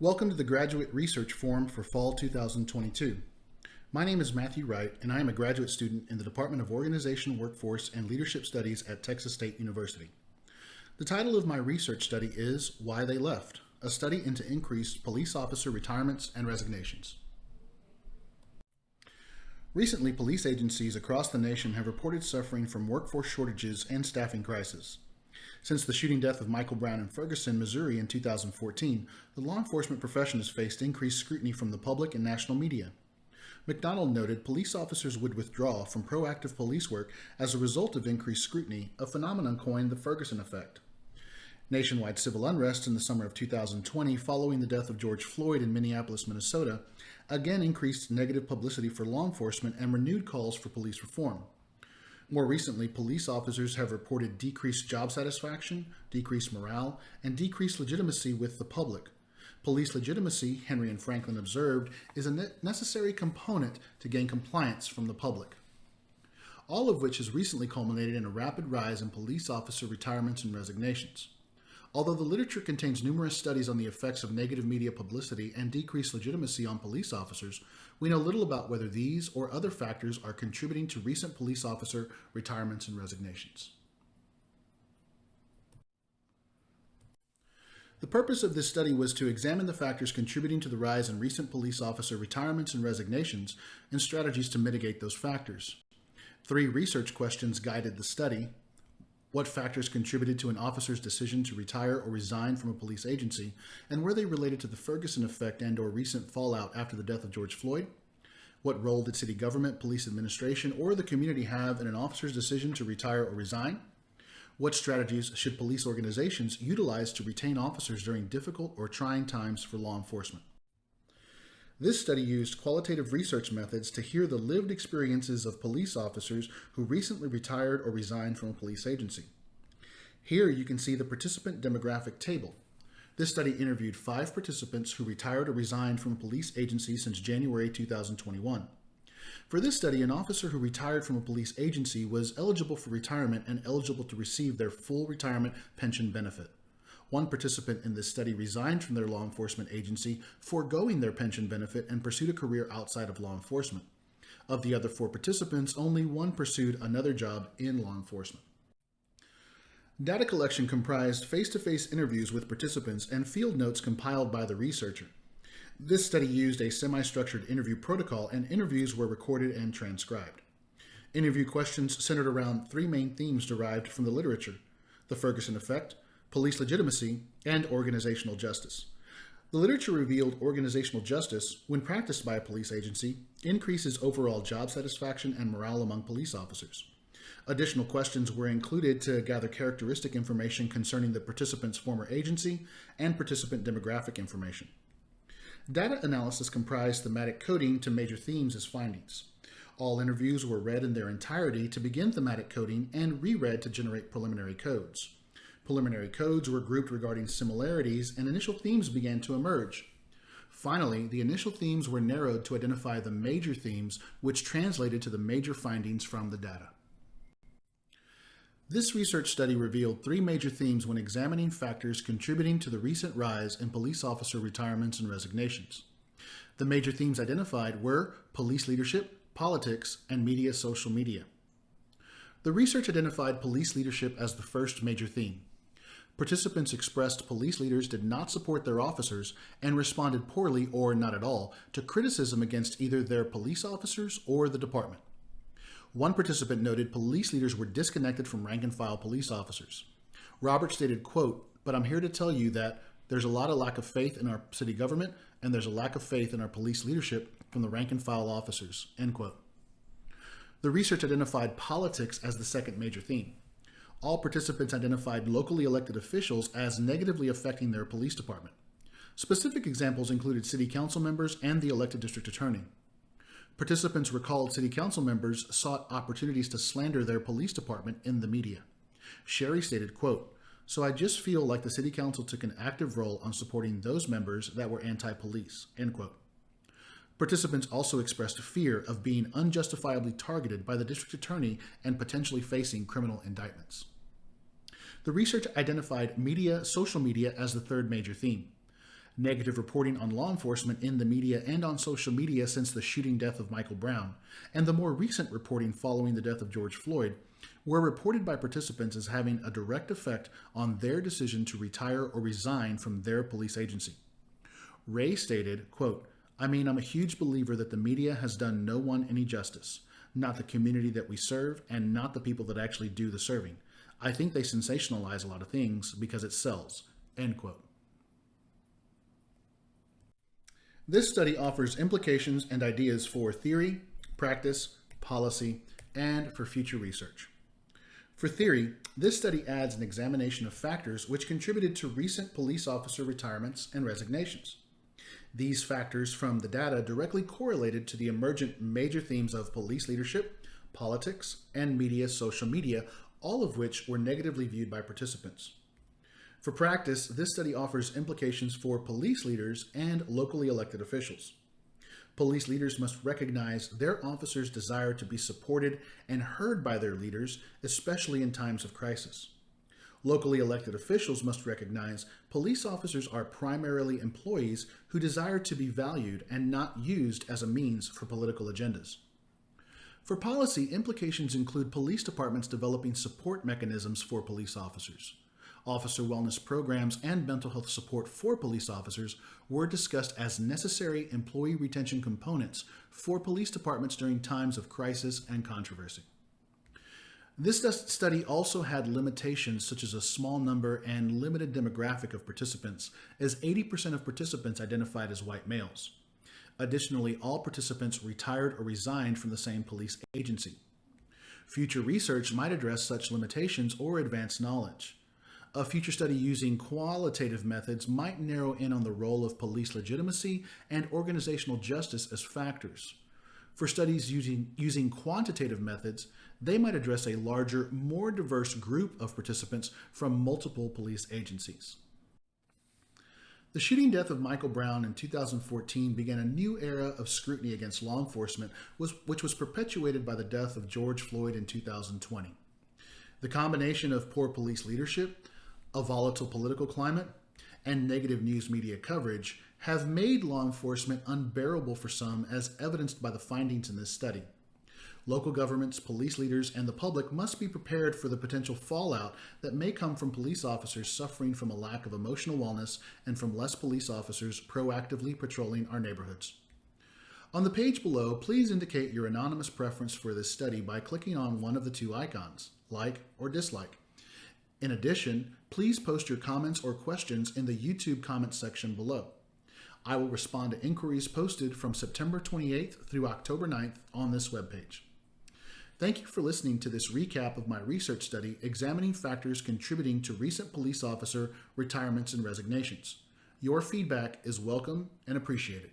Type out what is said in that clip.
Welcome to the Graduate Research Forum for Fall 2022. My name is Matthew Wright, and I am a graduate student in the Department of Organization, Workforce, and Leadership Studies at Texas State University. The title of my research study is Why They Left, a study into increased police officer retirements and resignations. Recently, police agencies across the nation have reported suffering from workforce shortages and staffing crises. Since the shooting death of Michael Brown in Ferguson, Missouri in 2014, the law enforcement profession has faced increased scrutiny from the public and national media. McDonald noted police officers would withdraw from proactive police work as a result of increased scrutiny, a phenomenon coined the Ferguson effect. Nationwide civil unrest in the summer of 2020 following the death of George Floyd in Minneapolis, Minnesota, again increased negative publicity for law enforcement and renewed calls for police reform. More recently, police officers have reported decreased job satisfaction, decreased morale, and decreased legitimacy with the public. Police legitimacy, Henry and Franklin observed, is a necessary component to gain compliance from the public. All of which has recently culminated in a rapid rise in police officer retirements and resignations. Although the literature contains numerous studies on the effects of negative media publicity and decreased legitimacy on police officers, we know little about whether these or other factors are contributing to recent police officer retirements and resignations. The purpose of this study was to examine the factors contributing to the rise in recent police officer retirements and resignations and strategies to mitigate those factors. 3 research questions guided the study. What factors contributed to an officer's decision to retire or resign from a police agency, and were they related to the Ferguson effect and/or recent fallout after the death of George Floyd? What role did city government, police administration, or the community have in an officer's decision to retire or resign? What strategies should police organizations utilize to retain officers during difficult or trying times for law enforcement? This study used qualitative research methods to hear the lived experiences of police officers who recently retired or resigned from a police agency. Here you can see the participant demographic table. This study interviewed 5 participants who retired or resigned from a police agency since January 2021. For this study, an officer who retired from a police agency was eligible for retirement and eligible to receive their full retirement pension benefit. One participant in this study resigned from their law enforcement agency, foregoing their pension benefit, and pursued a career outside of law enforcement. Of the other 4 participants, only one pursued another job in law enforcement. Data collection comprised face-to-face interviews with participants and field notes compiled by the researcher. This study used a semi-structured interview protocol, and interviews were recorded and transcribed. Interview questions centered around 3 main themes derived from the literature: the Ferguson effect, police legitimacy, and organizational justice. The literature revealed organizational justice, when practiced by a police agency, increases overall job satisfaction and morale among police officers. Additional questions were included to gather characteristic information concerning the participant's former agency and participant demographic information. Data analysis comprised thematic coding to major themes as findings. All interviews were read in their entirety to begin thematic coding and reread to generate preliminary codes. Preliminary codes were grouped regarding similarities, and initial themes began to emerge. Finally, the initial themes were narrowed to identify the major themes, which translated to the major findings from the data. This research study revealed 3 major themes when examining factors contributing to the recent rise in police officer retirements and resignations. The major themes identified were police leadership, politics, and social media. The research identified police leadership as the first major theme. Participants expressed police leaders did not support their officers and responded poorly or not at all to criticism against either their police officers or the department. One participant noted police leaders were disconnected from rank-and-file police officers. Robert stated, quote, "But I'm here to tell you that there's a lot of lack of faith in our city government, and there's a lack of faith in our police leadership from the rank-and-file officers," end quote. The research identified politics as the second major theme. All participants identified locally elected officials as negatively affecting their police department. Specific examples included city council members and the elected district attorney. Participants recalled city council members sought opportunities to slander their police department in the media. Sherry stated, quote, "So I just feel like the city council took an active role on supporting those members that were anti-police," end quote. Participants also expressed fear of being unjustifiably targeted by the district attorney and potentially facing criminal indictments. The research identified social media as the third major theme. negative reporting on law enforcement in the media and on social media since the shooting death of Michael Brown, and the more recent reporting following the death of George Floyd, were reported by participants as having a direct effect on their decision to retire or resign from their police agency. Ray stated, quote, I'm a huge believer that the media has done no one any justice, not the community that we serve and not the people that actually do the serving. I think they sensationalize a lot of things because it sells, end quote. This study offers implications and ideas for theory, practice, policy, and for future research. For theory, this study adds an examination of factors which contributed to recent police officer retirements and resignations. These factors from the data directly correlated to the emergent major themes of police leadership, politics, and social media, all of which were negatively viewed by participants. For practice, this study offers implications for police leaders and locally elected officials. Police leaders must recognize their officers' desire to be supported and heard by their leaders, especially in times of crisis. Locally elected officials must recognize police officers are primarily employees who desire to be valued and not used as a means for political agendas. For policy, implications include police departments developing support mechanisms for police officers. Officer wellness programs and mental health support for police officers were discussed as necessary employee retention components for police departments during times of crisis and controversy. This study also had limitations such as a small number and limited demographic of participants, as 80% of participants identified as white males. Additionally, all participants retired or resigned from the same police agency. Future research might address such limitations or advance knowledge. A future study using qualitative methods might narrow in on the role of police legitimacy and organizational justice as factors. For studies using quantitative methods, they might address a larger, more diverse group of participants from multiple police agencies. The shooting death of Michael Brown in 2014 began a new era of scrutiny against law enforcement, which was perpetuated by the death of George Floyd in 2020. The combination of poor police leadership, a volatile political climate, and negative news media coverage have made law enforcement unbearable for some, as evidenced by the findings in this study. Local governments, police leaders, and the public must be prepared for the potential fallout that may come from police officers suffering from a lack of emotional wellness and from less police officers proactively patrolling our neighborhoods. On the page below, please indicate your anonymous preference for this study by clicking on one of the two icons, like or dislike. In addition, please post your comments or questions in the YouTube comments section below. I will respond to inquiries posted from September 28th through October 9th on this webpage. Thank you for listening to this recap of my research study examining factors contributing to recent police officer retirements and resignations. Your feedback is welcome and appreciated.